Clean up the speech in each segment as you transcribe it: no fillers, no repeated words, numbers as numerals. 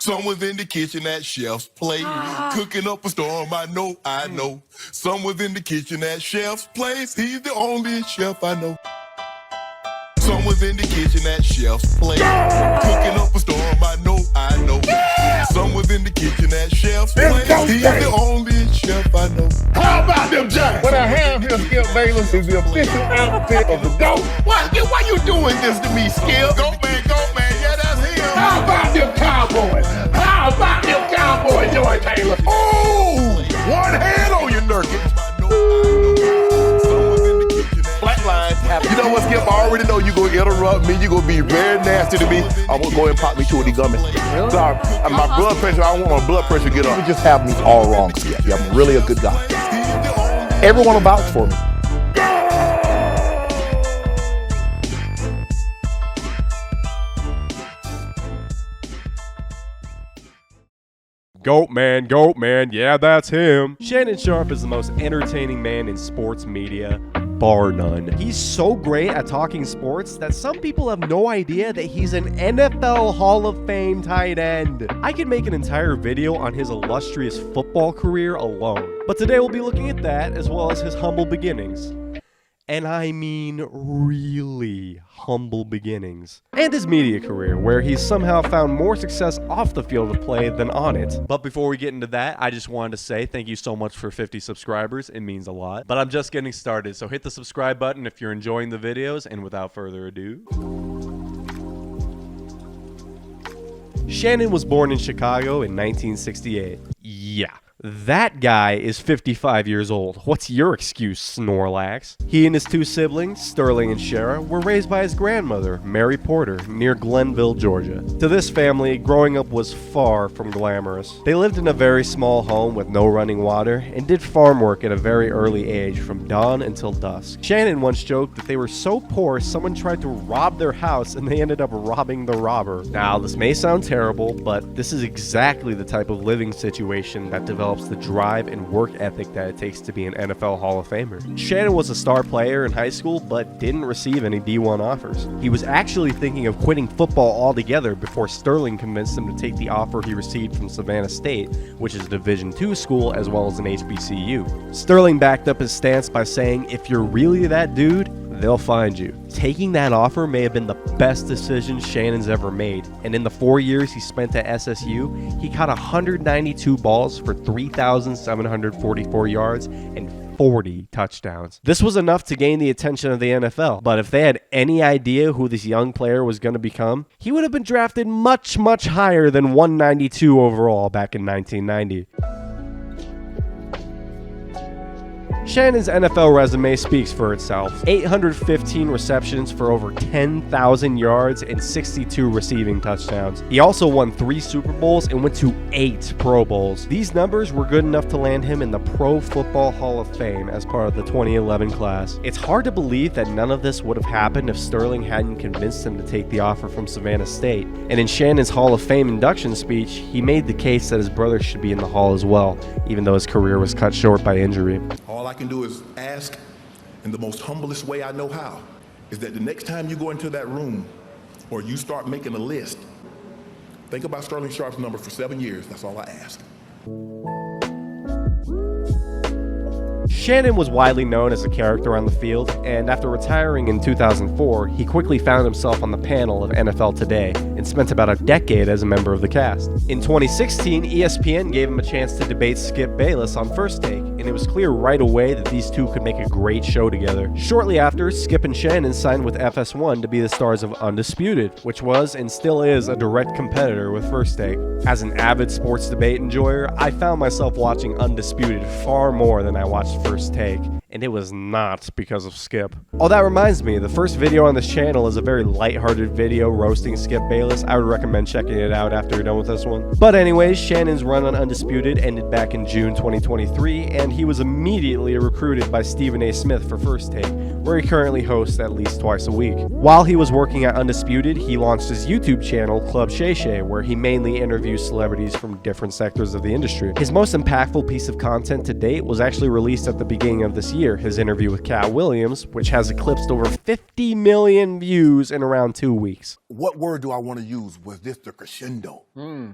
Someone's in the kitchen at Chef's Plate, cooking up a storm, I know. Someone's in the kitchen at Chef's Place, he's the only chef I know. Someone's in the kitchen at Chef's Plate, cooking up a storm, I know. Someone's in the kitchen at Chef's Place, he's the only chef I know. How about them Giants? What I have here, Skip Bayless, is the official outfit of the GOAT. Why you doing this to me, Skip? Go man, yeah, that's him. How about them Cowboys? How about them Cowboys, Joy Taylor? Oh, one hand on your Nurkic. Flatline. You know what, Skip? I already know you're going to interrupt me. You're going to be very nasty to me. I'm going to go ahead and pop me 2 of these gummies. Really? Sorry. My blood pressure, I don't want my blood pressure to get up. You just have me all wrong, Skip. I'm really a good guy. Everyone will vouch for me. Goat man, yeah, that's him. Shannon Sharpe is the most entertaining man in sports media, bar none. He's so great at talking sports that some people have no idea that he's an NFL Hall of Fame tight end. I could make an entire video on his illustrious football career alone, but today we'll be looking at that as well as his humble beginnings. And I mean really humble beginnings. And his media career, where he's somehow found more success off the field of play than on it. But before we get into that, I just wanted to say thank you so much for 50 subscribers. It means a lot. But I'm just getting started, so hit the subscribe button if you're enjoying the videos, and without further ado. Shannon was born in Chicago in 1968. Yeah. That guy is 55 years old. What's your excuse, Snorlax? He and his 2 siblings, Sterling and Shara, were raised by his grandmother, Mary Porter, near Glenville, Georgia. To this family, growing up was far from glamorous. They lived in a very small home with no running water and did farm work at a very early age, from dawn until dusk. Shannon once joked that they were so poor someone tried to rob their house and they ended up robbing the robber. Now, this may sound terrible, but this is exactly the type of living situation that develops the drive and work ethic that it takes to be an NFL Hall of Famer. Shannon was a star player in high school, but didn't receive any D1 offers. He was actually thinking of quitting football altogether before Sterling convinced him to take the offer he received from Savannah State, which is a Division II school as well as an HBCU. Sterling backed up his stance by saying, "If you're really that dude, they'll find you." Taking that offer may have been the best decision Shannon's ever made, and in the 4 years he spent at SSU, he caught 192 balls for 3,744 yards and 40 touchdowns. This was enough to gain the attention of the NFL, but if they had any idea who this young player was going to become, he would have been drafted much higher than 192 overall back in 1990. Shannon's NFL resume speaks for itself. 815 receptions for over 10,000 yards and 62 receiving touchdowns. He also won 3 Super Bowls and went to 8 Pro Bowls. These numbers were good enough to land him in the Pro Football Hall of Fame as part of the 2011 class. It's hard to believe that none of this would have happened if Sterling hadn't convinced him to take the offer from Savannah State. And in Shannon's Hall of Fame induction speech, he made the case that his brother should be in the Hall as well, even though his career was cut short by injury. All I can do is ask in the most humblest way I know how, is that the next time you go into that room or you start making a list, think about Sterling Sharpe's number for 7 years. That's all I ask. Shannon was widely known as a character on the field, and after retiring in 2004, he quickly found himself on the panel of NFL Today and spent about a decade as a member of the cast. In 2016, ESPN gave him a chance to debate Skip Bayless on First Take, and it was clear right away that these two could make a great show together. Shortly after, Skip and Shannon signed with FS1 to be the stars of Undisputed, which was and still is a direct competitor with First Take. As an avid sports debate enjoyer, I found myself watching Undisputed far more than I watched First Take, and it was not because of Skip. Oh, that reminds me, the first video on this channel is a very lighthearted video roasting Skip Bayless. I would recommend checking it out after you're done with this one. But anyways, Shannon's run on Undisputed ended back in June 2023, and he was immediately recruited by Stephen A. Smith for First Take, where he currently hosts at least twice a week. While he was working at Undisputed, he launched his YouTube channel, Club Shay Shay, where he mainly interviews celebrities from different sectors of the industry. His most impactful piece of content to date was actually released at the beginning of this year, his interview with Cat Williams, which has eclipsed over 50 million views in around 2 weeks. what word do I want to use? Was this the crescendo?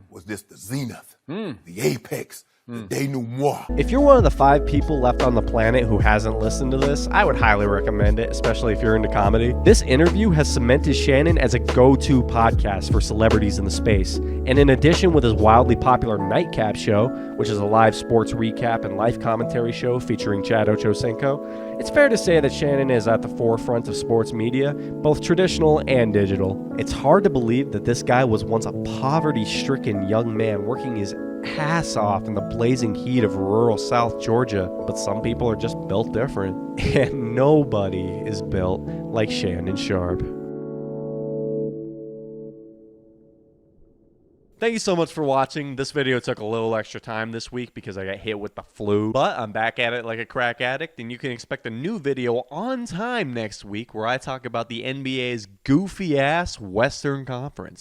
Was this the zenith? The apex? The denouement? If you're one of the 5 people left on the planet who hasn't listened to this, I would highly recommend it, especially if you're into comedy. This interview has cemented Shannon as a go-to podcast for celebrities in the space. And in addition, with his wildly popular Nightcap show, which is a live sports recap and life commentary show featuring Chad Ochocinco, it's fair to say that Shannon is at the forefront of sports media, both traditional and digital. It's hard to believe that this guy was once a poverty-stricken young man working his ass off in the blazing heat of rural South Georgia, but some people are just built different. And nobody is built like Shannon Sharpe. Thank you so much for watching. This video took a little extra time this week because I got hit with the flu, but I'm back at it like a crack addict, and you can expect a new video on time next week where I talk about the NBA's goofy-ass Western Conference.